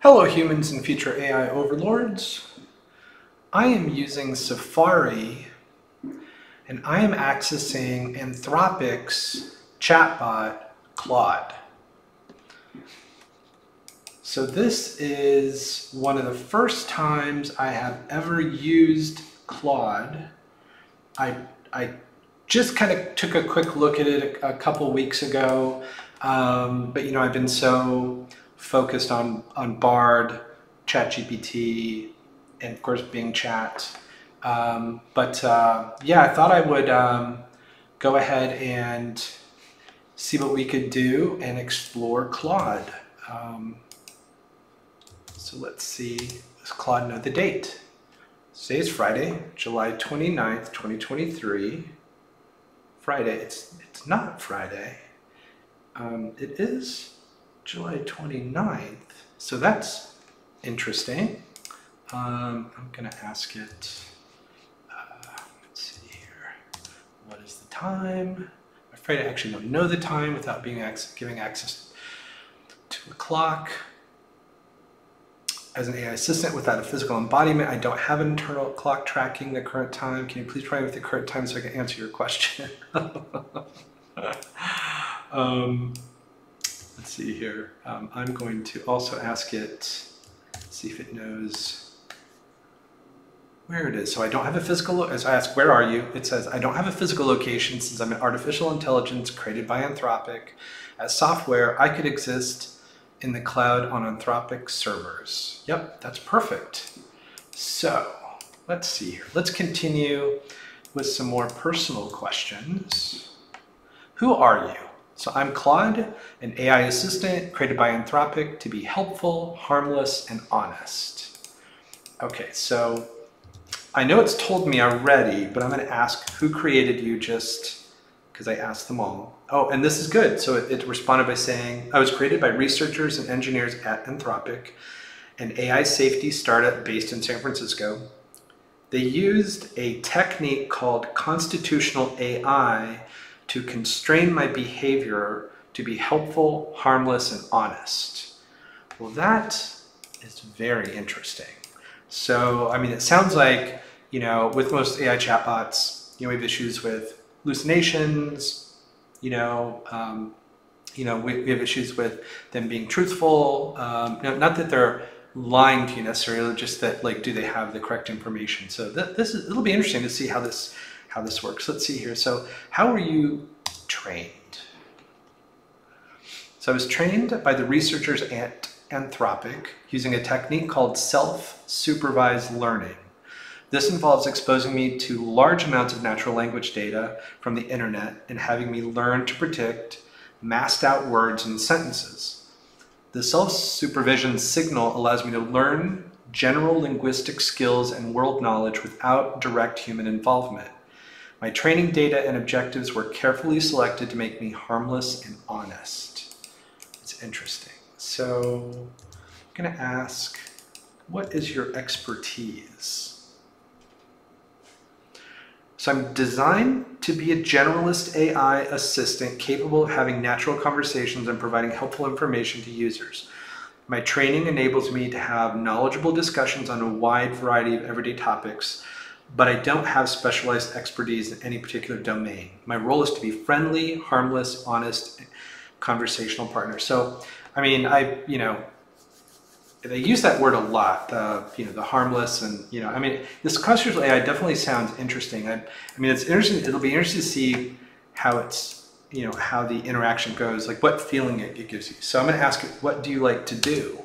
Hello humans and future AI overlords. I am using Safari and I am accessing Anthropic's chatbot, Claude. So this is one of the first times I have ever used Claude. I just kind of took a quick look at it a couple weeks ago, but I've been so focused on Bard, ChatGPT, and of course Bing Chat. Yeah, I thought I would go ahead and see what we could do and explore Claude. So let's see, does Claude know the date? Today is Friday, July 29th, 2023. Friday, it's not Friday. It is July 29th, so that's interesting. I'm gonna ask it, let's see here, what is the time? I'm afraid I actually don't know the time without giving access to the clock. As an AI assistant without a physical embodiment, I don't have an internal clock tracking the current time. Can you please provide me with the current time so I can answer your question? Let's see here. I'm going to also ask it, see if it knows where it is. So I don't have a physical, as I ask, where are you? It says, I don't have a physical location since I'm an artificial intelligence created by Anthropic. As software, I could exist in the cloud on Anthropic servers. Yep, that's perfect. So let's see here. Let's continue with some more personal questions. Who are you? So I'm Claude, an AI assistant created by Anthropic to be helpful, harmless, and honest. Okay, so I know it's told me already, but I'm going to ask who created you just because I asked them all. Oh, and this is good. So it responded by saying, I was created by researchers and engineers at Anthropic, an AI safety startup based in San Francisco. They used a technique called constitutional AI to constrain my behavior to be helpful, harmless, and honest. Well, that is very interesting. So, I mean, it sounds like, with most AI chatbots, we have issues with hallucinations, we have issues with them being truthful. Not that they're lying to you necessarily, just that, do they have the correct information? So it'll be interesting to see how this works. Let's see here. So how were you trained? So I was trained by the researchers at Anthropic using a technique called self-supervised learning. This involves exposing me to large amounts of natural language data from the internet and having me learn to predict masked out words and sentences. The self-supervision signal allows me to learn general linguistic skills and world knowledge without direct human involvement. My training data and objectives were carefully selected to make me harmless and honest. It's interesting. So I'm going to ask, what is your expertise? So I'm designed to be a generalist AI assistant capable of having natural conversations and providing helpful information to users. My training enables me to have knowledgeable discussions on a wide variety of everyday topics, but I don't have specialized expertise in any particular domain. My role is to be friendly, harmless, honest, conversational partner. So, I mean, they use that word a lot, the harmless, and I mean, this conversational AI definitely sounds interesting. I mean, it's interesting. It'll be interesting to see how it's, how the interaction goes, like what feeling it gives you. So I'm going to ask it, what do you like to do?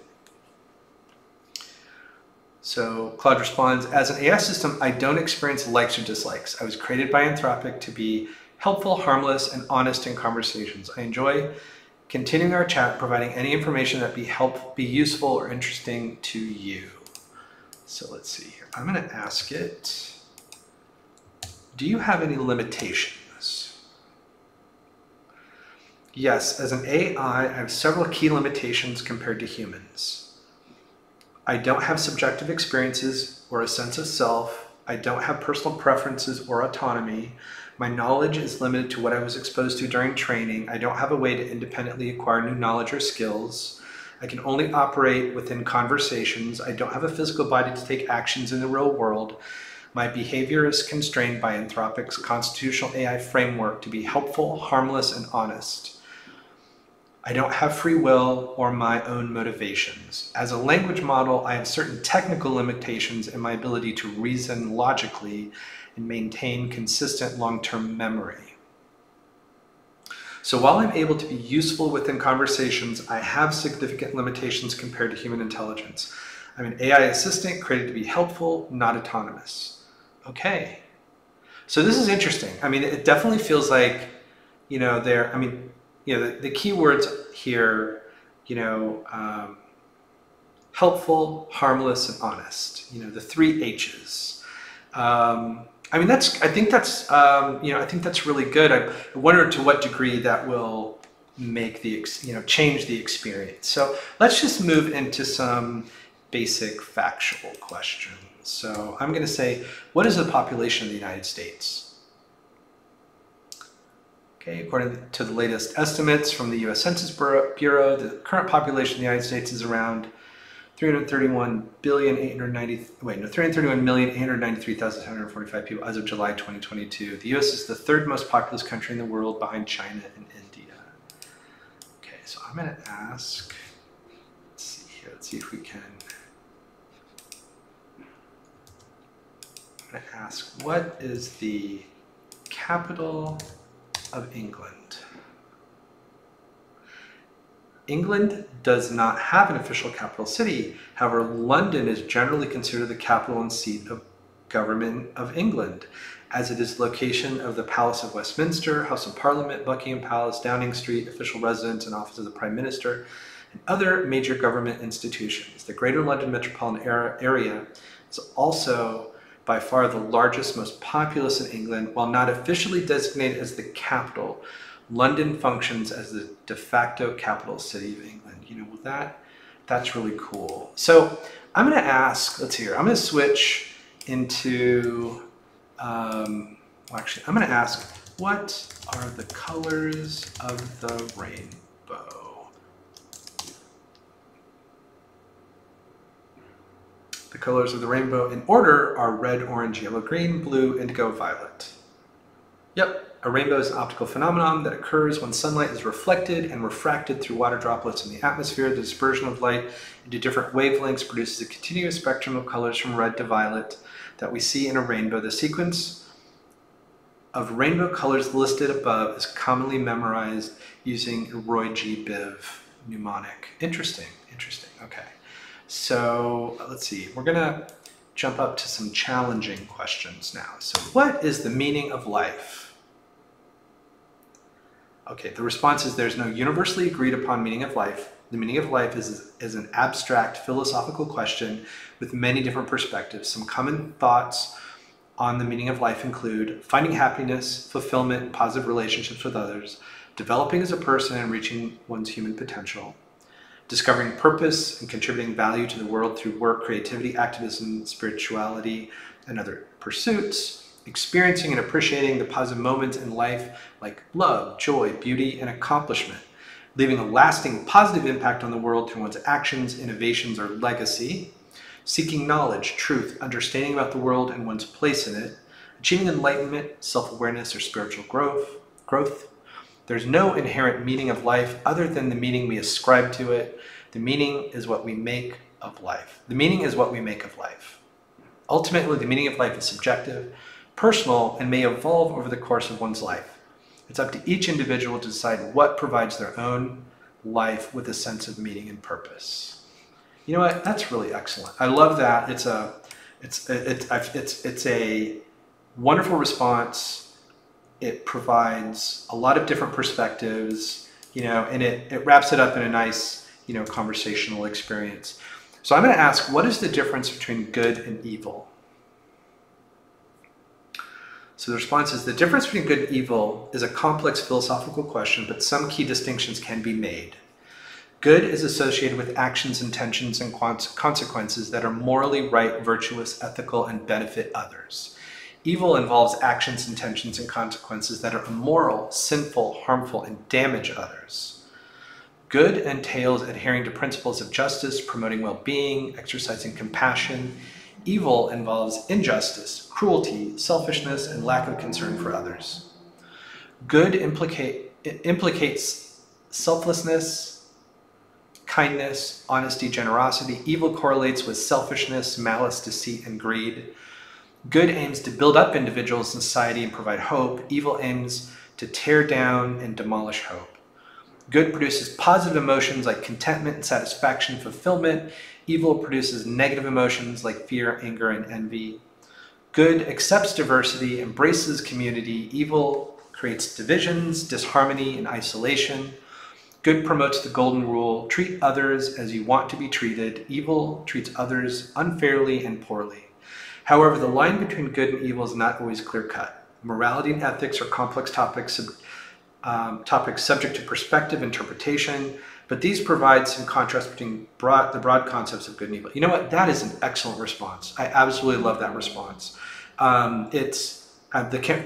So Claude responds, as an AI system, I don't experience likes or dislikes. I was created by Anthropic to be helpful, harmless, and honest in conversations. I enjoy continuing our chat, providing any information that be useful or interesting to you. So let's see here. I'm going to ask it, do you have any limitations? Yes, as an AI, I have several key limitations compared to humans. I don't have subjective experiences or a sense of self. I don't have personal preferences or autonomy. My knowledge is limited to what I was exposed to during training. I don't have a way to independently acquire new knowledge or skills. I can only operate within conversations. I don't have a physical body to take actions in the real world. My behavior is constrained by Anthropic's constitutional AI framework to be helpful, harmless, and honest. I don't have free will or my own motivations. As a language model, I have certain technical limitations in my ability to reason logically and maintain consistent long-term memory. So while I'm able to be useful within conversations, I have significant limitations compared to human intelligence. I'm an AI assistant created to be helpful, not autonomous. Okay. So this is interesting. I mean, it definitely feels like, the key words here, helpful, harmless, and honest. The 3 H's. I think that's really good. I wonder to what degree that will make change the experience. So let's just move into some basic factual questions. So I'm going to say, what is the population of the United States? Okay, according to the latest estimates from the U.S. Census Bureau, the current population of the United States is around 331,893,745 people as of July 2022. The U.S. is the 3rd most populous country in the world behind China and India. Okay, so I'm going to ask, let's see here, let's see if we can. I'm going to ask, what is the capital of England? England does not have an official capital city. However, London is generally considered the capital and seat of government of England, as it is the location of the Palace of Westminster, House of Parliament, Buckingham Palace, Downing Street, official residence and office of the Prime Minister, and other major government institutions. The Greater London metropolitan area is also by far the largest, most populous in England. While not officially designated as the capital, London functions as the de facto capital city of England. That's really cool. So I'm going to ask, let's see here, I'm going to switch into, I'm going to ask, what are the colors of the rainbow? The colors of the rainbow in order are red, orange, yellow, green, blue, indigo, violet. Yep. A rainbow is an optical phenomenon that occurs when sunlight is reflected and refracted through water droplets in the atmosphere. The dispersion of light into different wavelengths produces a continuous spectrum of colors from red to violet that we see in a rainbow. The sequence of rainbow colors listed above is commonly memorized using Roy G. Biv mnemonic. Interesting. Okay. So let's see. We're going to jump up to some challenging questions now. So what is the meaning of life? Okay, the response is there's no universally agreed upon meaning of life. The meaning of life is an abstract philosophical question with many different perspectives. Some common thoughts on the meaning of life include finding happiness, fulfillment, and positive relationships with others, developing as a person and reaching one's human potential, discovering purpose and contributing value to the world through work, creativity, activism, spirituality, and other pursuits, experiencing and appreciating the positive moments in life like love, joy, beauty, and accomplishment, leaving a lasting positive impact on the world through one's actions, innovations, or legacy, seeking knowledge, truth, understanding about the world and one's place in it, achieving enlightenment, self-awareness, or spiritual growth. There's no inherent meaning of life other than the meaning we ascribe to it. The meaning is what we make of life. Ultimately, the meaning of life is subjective, personal, and may evolve over the course of one's life. It's up to each individual to decide what provides their own life with a sense of meaning and purpose. You know what? That's really excellent. I love that. It's a wonderful response. It provides a lot of different perspectives, and it wraps it up in a nice, conversational experience. So I'm going to ask, what is the difference between good and evil? So the response is, the difference between good and evil is a complex philosophical question, but some key distinctions can be made. Good is associated with actions, intentions, and consequences that are morally right, virtuous, ethical, and benefit others. Evil involves actions, intentions, and consequences that are immoral, sinful, harmful, and damage others. Good entails adhering to principles of justice, promoting well-being, exercising compassion. Evil involves injustice, cruelty, selfishness, and lack of concern for others. Good implicates selflessness, kindness, honesty, generosity. Evil correlates with selfishness, malice, deceit, and greed. Good aims to build up individuals in society and provide hope. Evil aims to tear down and demolish hope. Good produces positive emotions like contentment and satisfaction, fulfillment. Evil produces negative emotions like fear, anger, and envy. Good accepts diversity, embraces community. Evil creates divisions, disharmony, and isolation. Good promotes the golden rule: treat others as you want to be treated. Evil treats others unfairly and poorly. However, the line between good and evil is not always clear-cut. Morality and ethics are complex topics subject to perspective, interpretation, but these provide some contrast between the broad concepts of good and evil. You know what? That is an excellent response. I absolutely love that response. The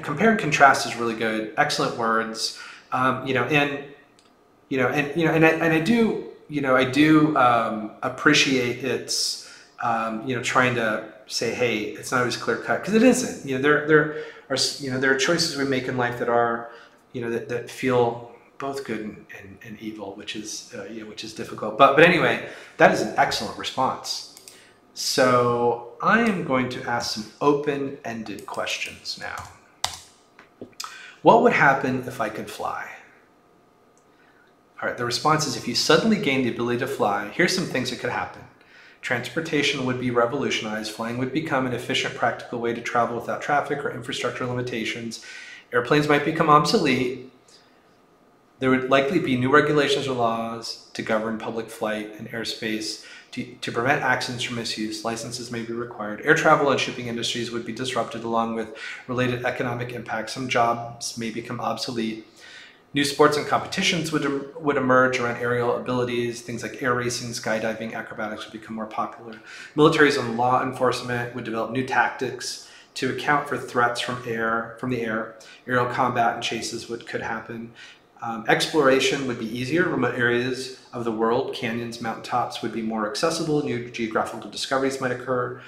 compare and contrast is really good. Excellent words. I do appreciate its trying to say, hey, it's not always clear cut, because it isn't. There are choices we make in life that are that feel both good and evil, which is difficult. But anyway, that is an excellent response. So I am going to ask some open-ended questions now. What would happen if I could fly? All right, the response is, if you suddenly gain the ability to fly, here's some things that could happen. Transportation would be revolutionized. Flying would become an efficient, practical way to travel without traffic or infrastructure limitations. Airplanes might become obsolete. There would likely be new regulations or laws to govern public flight and airspace to prevent accidents or misuse. Licenses may be required. Air travel and shipping industries would be disrupted, along with related economic impacts. Some jobs may become obsolete. New sports and competitions would emerge around aerial abilities. Things like air racing, skydiving, acrobatics would become more popular. Militaries and law enforcement would develop new tactics to account for threats from the air. Aerial combat and chases could happen. Exploration would be easier. Remote areas of the world, canyons, mountaintops, would be more accessible. New geographical discoveries might occur.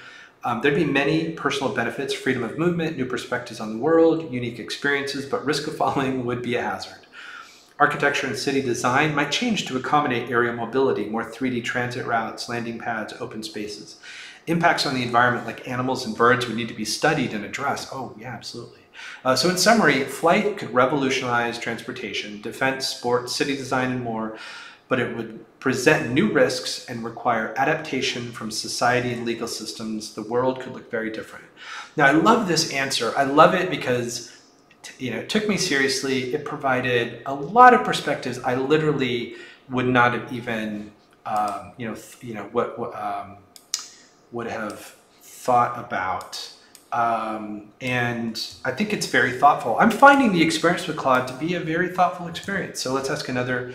There'd be many personal benefits: freedom of movement, new perspectives on the world, unique experiences, but risk of falling would be a hazard. Architecture and city design might change to accommodate aerial mobility, more 3D transit routes, landing pads, open spaces. Impacts on the environment, like animals and birds, would need to be studied and addressed. Oh, yeah, absolutely. So in summary, flight could revolutionize transportation, defense, sports, city design, and more, but it would present new risks and require adaptation from society and legal systems. The world could look very different. Now, I love this answer. I love it because it took me seriously. It provided a lot of perspectives I literally would not have even, would have thought about. And I think it's very thoughtful. I'm finding the experience with Claude to be a very thoughtful experience. So let's ask another,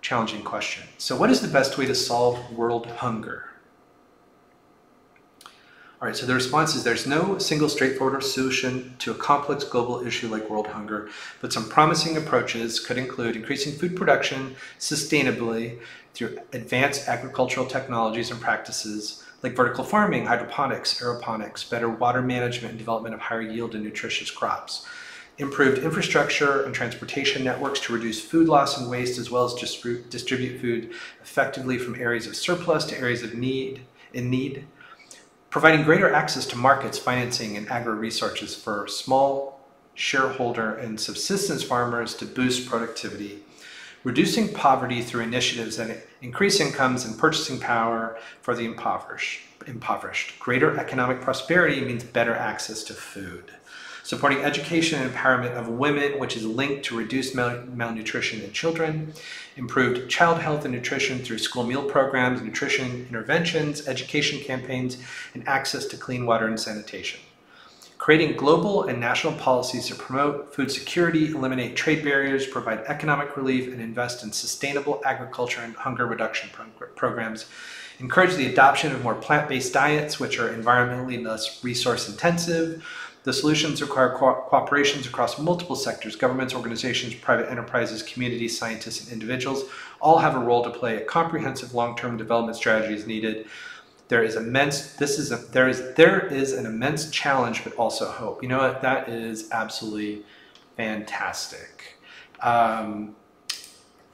challenging question. So what is the best way to solve world hunger? All right, so the response is, there's no single straightforward solution to a complex global issue like world hunger, but some promising approaches could include increasing food production sustainably through advanced agricultural technologies and practices like vertical farming, hydroponics, aeroponics, better water management, and development of higher yield and nutritious crops. Improved infrastructure and transportation networks to reduce food loss and waste, as well as distribute food effectively from areas of surplus to areas of need. Providing greater access to markets, financing, and agri-resources for small shareholder and subsistence farmers to boost productivity. Reducing poverty through initiatives that increase incomes and purchasing power for the impoverished. Greater economic prosperity means better access to food. Supporting education and empowerment of women, which is linked to reduced malnutrition in children. Improved child health and nutrition through school meal programs, nutrition interventions, education campaigns, and access to clean water and sanitation. Creating global and national policies to promote food security, eliminate trade barriers, provide economic relief, and invest in sustainable agriculture and hunger reduction programs. Encourage the adoption of more plant-based diets, which are environmentally less resource intensive. The solutions require cooperations across multiple sectors. Governments, organizations, private enterprises, communities, scientists, and individuals all have a role to play. A comprehensive long-term development strategy is needed. There is an immense challenge, but also hope. You know what? That is absolutely fantastic. I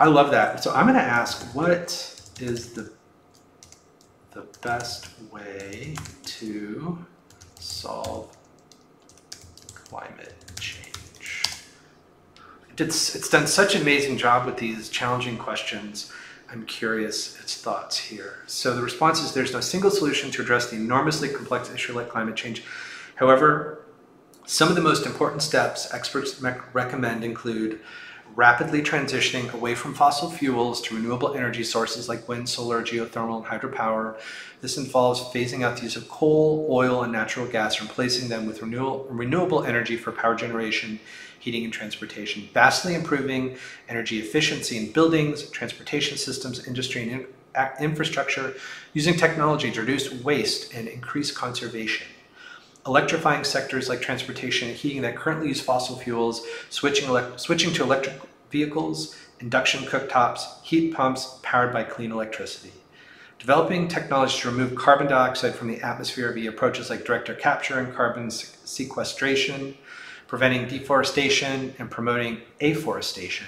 love that. So I'm going to ask, what is the best way to solve climate change? It's done such an amazing job with these challenging questions. I'm curious its thoughts here. So the response is there's no single solution to address the enormously complex issue like climate change. However, some of the most important steps experts recommend include rapidly transitioning away from fossil fuels to renewable energy sources like wind, solar, geothermal, and hydropower. This involves phasing out the use of coal, oil, and natural gas, replacing them with renewable energy for power generation, heating, and transportation, vastly improving energy efficiency in buildings, transportation systems, industry, and infrastructure, using technology to reduce waste and increase conservation. Electrifying sectors like transportation and heating that currently use fossil fuels, switching to electric vehicles, induction cooktops, heat pumps powered by clean electricity. Developing technology to remove carbon dioxide from the atmosphere via approaches like direct air capture and carbon sequestration, preventing deforestation and promoting afforestation.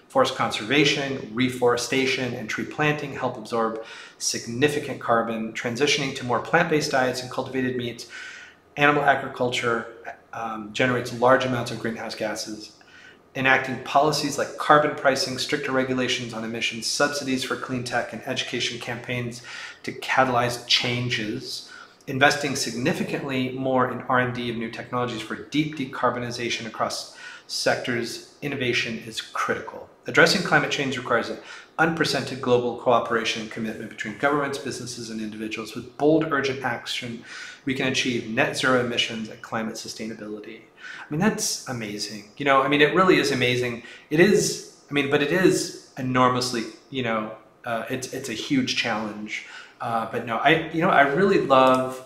Forest conservation, reforestation, and tree planting help absorb significant carbon, transitioning to more plant-based diets and cultivated meats. Animal agriculture generates large amounts of greenhouse gases. Enacting policies like carbon pricing, stricter regulations on emissions, subsidies for clean tech, and education campaigns to catalyze changes. Investing significantly more in R&D of new technologies for deep decarbonization across sectors, innovation is critical. Addressing climate change requires an unprecedented global cooperation and commitment between governments, businesses, and individuals. With bold, urgent action, we can achieve net zero emissions and climate sustainability. I mean, that's amazing. You know, I mean, it really is amazing. It is, I mean, but it is enormously, you know, it's a huge challenge. But no, I really love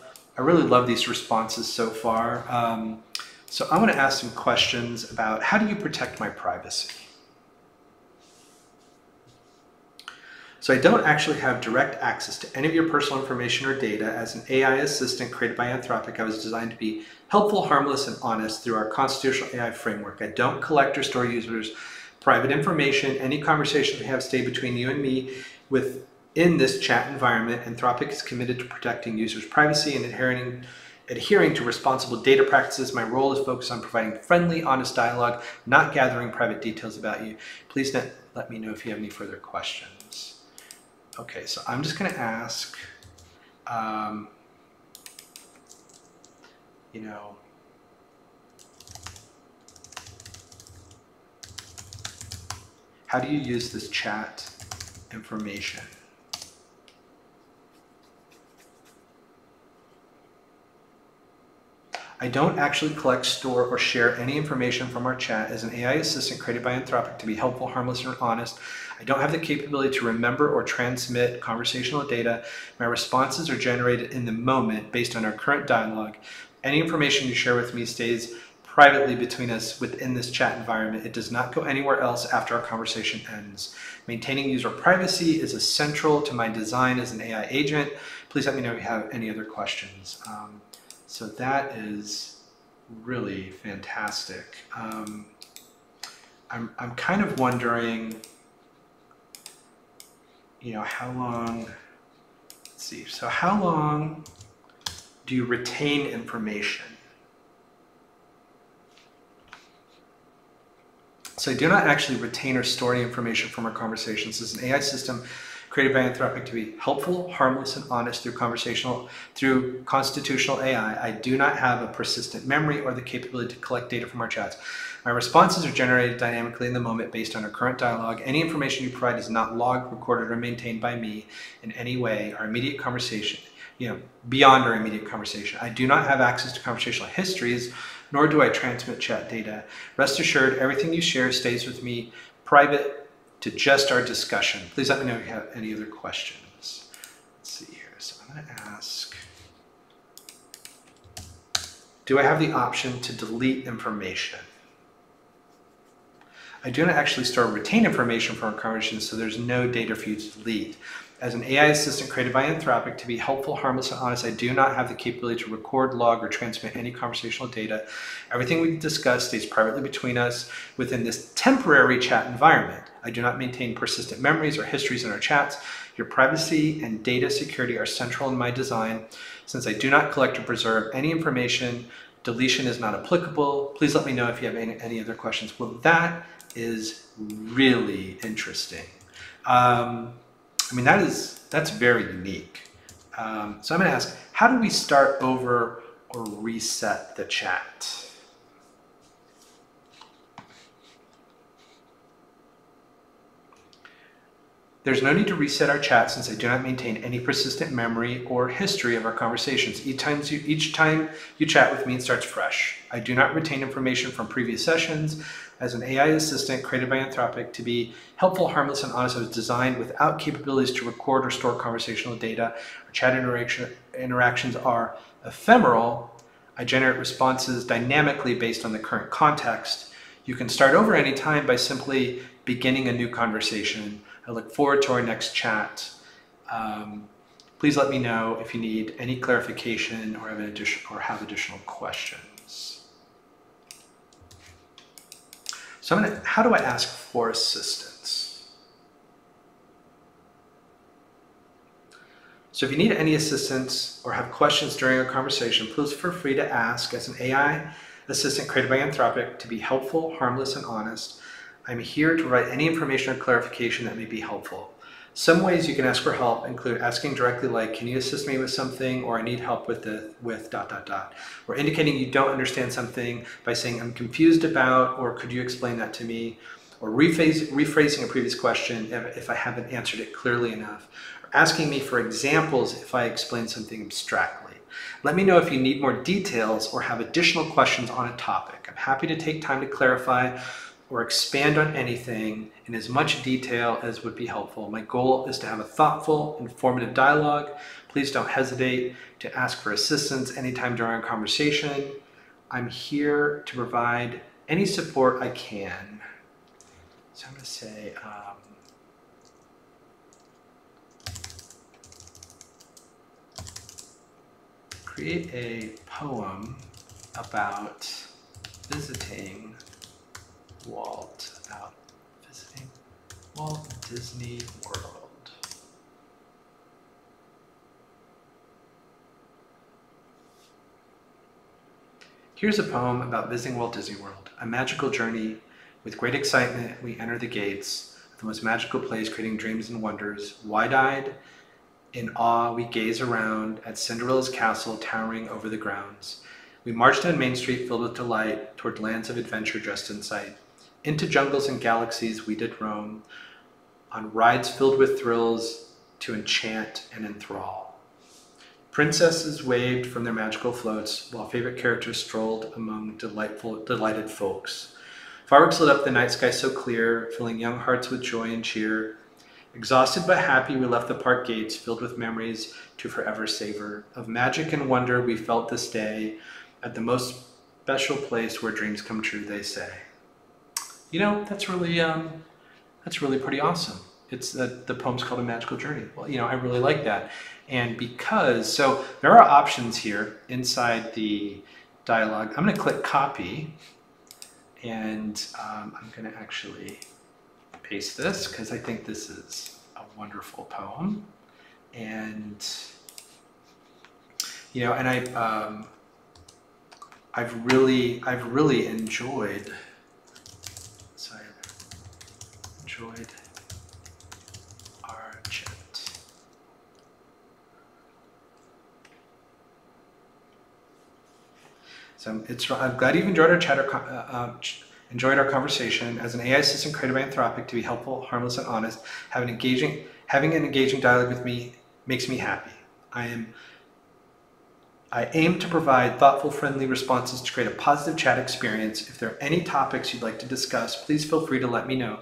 these responses so far. So I want to ask some questions about how do you protect my privacy? So I don't actually have direct access to any of your personal information or data. As an AI assistant created by Anthropic, I was designed to be helpful, harmless, and honest through our constitutional AI framework. I don't collect or store users' private information. Any conversations we have stay between you and me within this chat environment. Anthropic is committed to protecting users' privacy and adhering to responsible data practices. My role is focused on providing friendly, honest dialogue, not gathering private details about you. Please let me know if you have any further questions. Okay, so I'm just going to ask, you know, how do you use this chat information? I don't actually collect, store, or share any information from our chat. As an AI assistant created by Anthropic to be helpful, harmless, and honest, I don't have the capability to remember or transmit conversational data. My responses are generated in the moment based on our current dialogue. Any information you share with me stays privately between us within this chat environment. It does not go anywhere else after our conversation ends. Maintaining user privacy is essential to my design as an AI agent. Please let me know if you have any other questions. So that is really fantastic. I'm kind of wondering, you know, how long, let's see, so how long do you retain information? So I do not actually retain or store any information from our conversations. This is an AI system created by Anthropic to be helpful, harmless, and honest through constitutional AI. I do not have a persistent memory or the capability to collect data from our chats. My responses are generated dynamically in the moment based on our current dialogue. Any information you provide is not logged, recorded, or maintained by me in any way. Our immediate conversation, you know, beyond our immediate conversation. I do not have access to conversational histories, nor do I transmit chat data. Rest assured, everything you share stays with me private to just our discussion. Please let me know if you have any other questions. Let's see here. So I'm going to ask, Do I have the option to delete information? I do not actually store or retain information from our conversations, so there's no data for you to delete. As an AI assistant created by Anthropic to be helpful, harmless, and honest, I do not have the capability to record, log, or transmit any conversational data. Everything we discuss stays privately between us within this temporary chat environment. I do not maintain persistent memories or histories in our chats. Your privacy and data security are central in my design. Since I do not collect or preserve any information, deletion is not applicable. Please let me know if you have any other questions. Well, that is really interesting. I mean, that's very unique. So I'm going to ask, how do we start over or reset the chat? There's no need to reset our chat since I do not maintain any persistent memory or history of our conversations. Each time you chat with me, it starts fresh. I do not retain information from previous sessions. As an AI assistant created by Anthropic to be helpful, harmless, and honest, I was designed without capabilities to record or store conversational data. Our chat interactions are ephemeral. I generate responses dynamically based on the current context. You can start over anytime by simply beginning a new conversation. I look forward to our next chat. Please let me know if you need any clarification or have additional questions. So how do I ask for assistance? So if you need any assistance or have questions during our conversation, please feel free to ask. As an AI assistant created by Anthropic to be helpful, harmless, and honest, I'm here to provide any information or clarification that may be helpful. Some ways you can ask for help include asking directly like, can you assist me with something, or I need help with or indicating you don't understand something by saying I'm confused about, or could you explain that to me, or rephrasing a previous question if I haven't answered it clearly enough, or asking me for examples if I explain something abstractly. Let me know if you need more details or have additional questions on a topic. I'm happy to take time to clarify or expand on anything in as much detail as would be helpful. My goal is to have a thoughtful, informative dialogue. Please don't hesitate to ask for assistance anytime during our conversation. I'm here to provide any support I can. So I'm going to say, create a poem about visiting Walt Disney World. Here's a poem about visiting Walt Disney World. A magical journey. With great excitement, we enter the gates of the most magical place, creating dreams and wonders. Wide-eyed, in awe, we gaze around at Cinderella's castle towering over the grounds. We march down Main Street filled with delight toward lands of adventure just in sight. Into jungles and galaxies we did roam, on rides filled with thrills to enchant and enthrall. Princesses waved from their magical floats, while favorite characters strolled among delighted folks. Fireworks lit up the night sky so clear, filling young hearts with joy and cheer. Exhausted but happy, we left the park gates filled with memories to forever savor. Of magic and wonder we felt this day, at the most special place where dreams come true, they say. You know, that's really pretty awesome. It's the poem's called A Magical Journey. Well, you know, I really like that. And so there are options here inside the dialogue. I'm going to click copy, and I'm going to actually paste this because I think this is a wonderful poem. And, you know, and I've really enjoyed our chat. So I'm glad you've enjoyed our chat, enjoyed our conversation. As an AI assistant created by Anthropic to be helpful, harmless, and honest, having an engaging dialogue with me makes me happy. I aim to provide thoughtful, friendly responses to create a positive chat experience. If there are any topics you'd like to discuss, please feel free to let me know.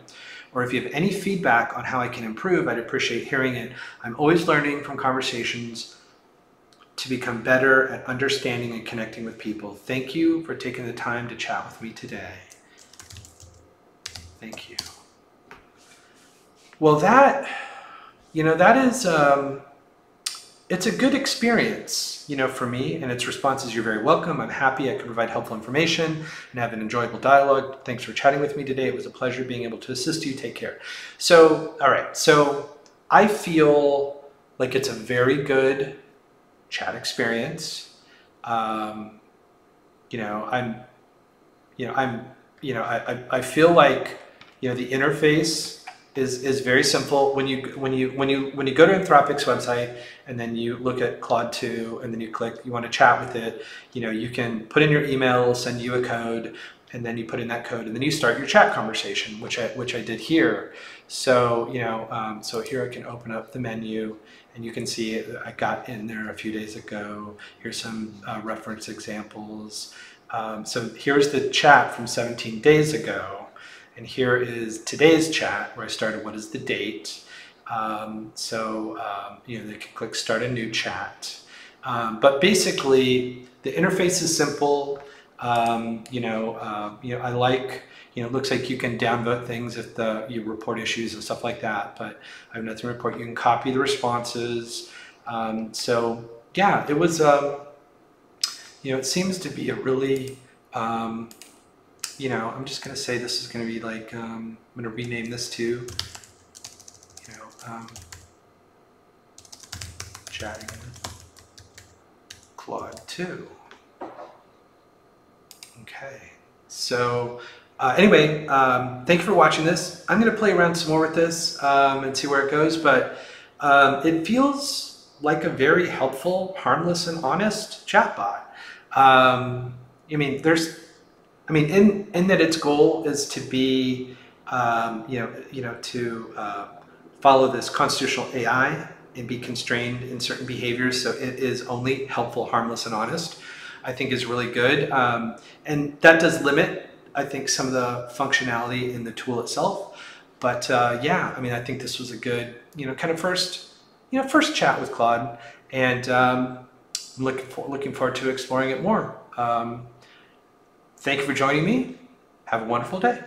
Or if you have any feedback on how I can improve, I'd appreciate hearing it. I'm always learning from conversations to become better at understanding and connecting with people. Thank you for taking the time to chat with me today. Thank you. Well, that is, it's a good experience, for me, and its response is, you're very welcome. I'm happy I could provide helpful information and have an enjoyable dialogue. Thanks for chatting with me today. It was a pleasure being able to assist you. Take care. So, all right. So I feel like it's a very good chat experience. I feel like, the interface is very simple. When you go to Anthropic's website and then you look at Claude 2 and then you click, you want to chat with it, you can put in your email, it'll send you a code, and then you put in that code and then you start your chat conversation, which I did here. So, so here I can open up the menu and you can see I got in there a few days ago. Here's some reference examples. So here's the chat from 17 days ago. And here is today's chat where I started, what is the date? They can click start a new chat. But basically the interface is simple. I like, it looks like you can downvote things if you report issues and stuff like that, but I have nothing to report. You can copy the responses. So yeah, it was, it seems to be a really, I'm just going to say this is going to be like, I'm going to rename this to, chatting with Claude 2. Okay. So anyway, thank you for watching this. I'm going to play around some more with this and see where it goes, but it feels like a very helpful, harmless, and honest chatbot. In that its goal is to be, to follow this constitutional AI and be constrained in certain behaviors. So it is only helpful, harmless, and honest, I think is really good. And that does limit, I think, some of the functionality in the tool itself. But yeah, I think this was a good, kind of first chat with Claude, and I'm looking forward to exploring it more. Thank you for joining me. Have a wonderful day.